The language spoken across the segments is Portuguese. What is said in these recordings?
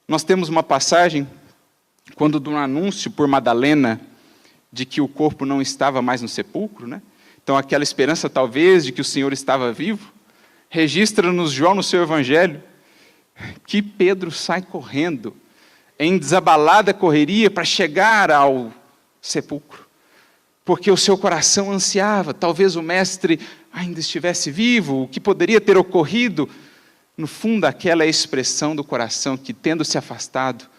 Nós temos uma passagem, quando do anúncio por Madalena, de que o corpo não estava mais no sepulcro, né? Então aquela esperança talvez de que o Senhor estava vivo, registra-nos João no seu evangelho, que Pedro sai correndo, em desabalada correria, para chegar ao sepulcro, porque o seu coração ansiava, talvez o mestre ainda estivesse vivo, o que poderia ter ocorrido. No fundo, aquela é a expressão do coração que, tendo se afastado,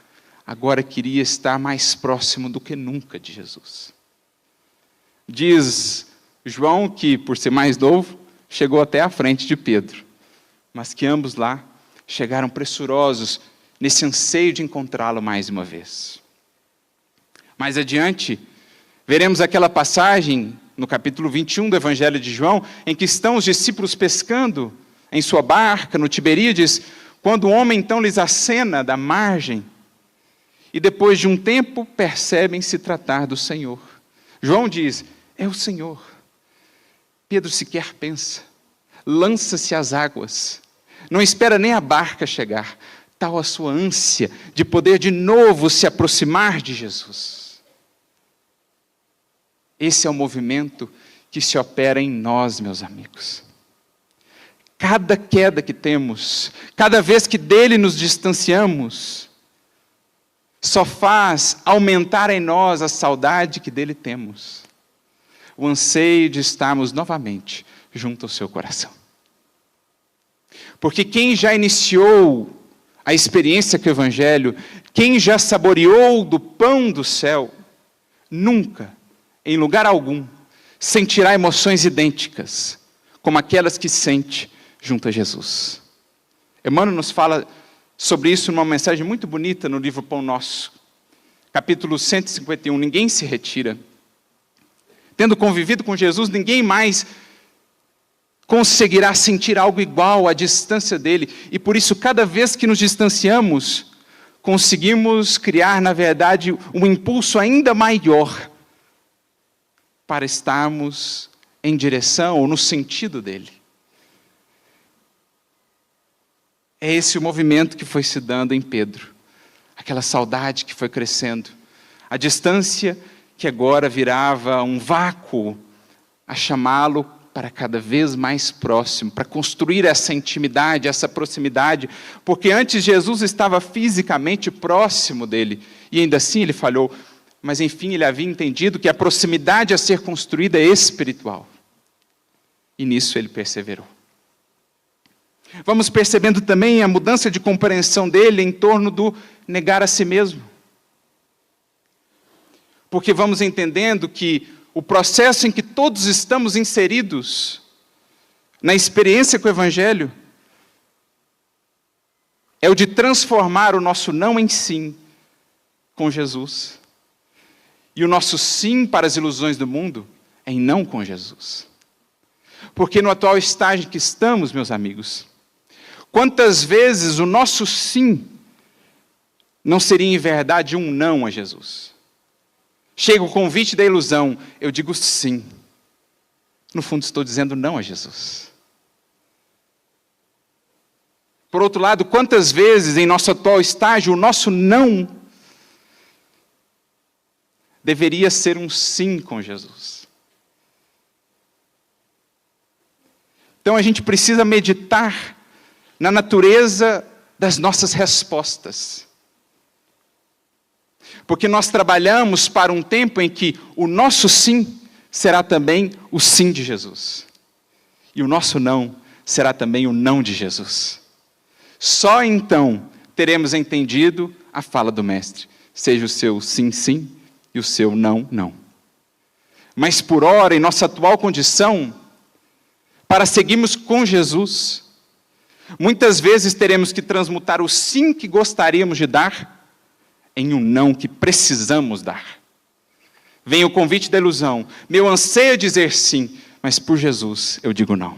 agora queria estar mais próximo do que nunca de Jesus. Diz João que, por ser mais novo, chegou até à frente de Pedro, mas que ambos lá chegaram pressurosos nesse anseio de encontrá-lo mais uma vez. Mais adiante, veremos aquela passagem no capítulo 21 do Evangelho de João, em que estão os discípulos pescando em sua barca, no Tiberíades, quando o homem então lhes acena da margem, e depois de um tempo percebem se tratar do Senhor. João diz, é o Senhor. Pedro sequer pensa, lança-se às águas, não espera nem a barca chegar, tal a sua ânsia de poder de novo se aproximar de Jesus. Esse é o movimento que se opera em nós, meus amigos. Cada queda que temos, cada vez que dele nos distanciamos, só faz aumentar em nós a saudade que dele temos, o anseio de estarmos novamente junto ao seu coração. Porque quem já iniciou a experiência com o Evangelho, quem já saboreou do pão do céu, nunca, em lugar algum, sentirá emoções idênticas, como aquelas que sente junto a Jesus. Emmanuel nos fala sobre isso numa mensagem muito bonita no livro Pão Nosso, capítulo 151, ninguém se retira. Tendo convivido com Jesus, ninguém mais conseguirá sentir algo igual à distância dele, e por isso, cada vez que nos distanciamos, conseguimos criar, na verdade, um impulso ainda maior para estarmos em direção ou no sentido dele. É esse o movimento que foi se dando em Pedro. Aquela saudade que foi crescendo. A distância que agora virava um vácuo a chamá-lo para cada vez mais próximo, para construir essa intimidade, essa proximidade, porque antes Jesus estava fisicamente próximo dele, e ainda assim ele falhou, mas enfim ele havia entendido que a proximidade a ser construída é espiritual, e nisso ele perseverou. Vamos percebendo também a mudança de compreensão dele em torno do negar a si mesmo. Porque vamos entendendo que o processo em que todos estamos inseridos na experiência com o Evangelho é o de transformar o nosso não em sim com Jesus e o nosso sim para as ilusões do mundo em não com Jesus. Porque no atual estágio em que estamos, meus amigos, quantas vezes o nosso sim não seria em verdade um não a Jesus? Chega o convite da ilusão, eu digo sim. No fundo estou dizendo não a Jesus. Por outro lado, quantas vezes em nosso atual estágio o nosso não deveria ser um sim com Jesus? Então a gente precisa meditar na natureza das nossas respostas. Porque nós trabalhamos para um tempo em que o nosso sim será também o sim de Jesus. E o nosso não será também o não de Jesus. Só então teremos entendido a fala do Mestre. Seja o seu sim, sim e o seu não, não. Mas por ora, em nossa atual condição, para seguirmos com Jesus, muitas vezes teremos que transmutar o sim que gostaríamos de dar em um não que precisamos dar. Vem o convite da ilusão. Meu anseio é dizer sim, mas por Jesus eu digo não.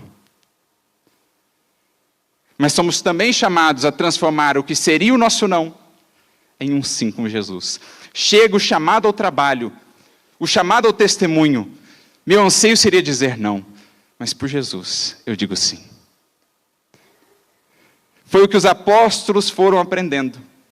Mas somos também chamados a transformar o que seria o nosso não em um sim com Jesus. Chega o chamado ao trabalho, o chamado ao testemunho. Meu anseio seria dizer não, mas por Jesus eu digo sim. Foi o que os apóstolos foram aprendendo.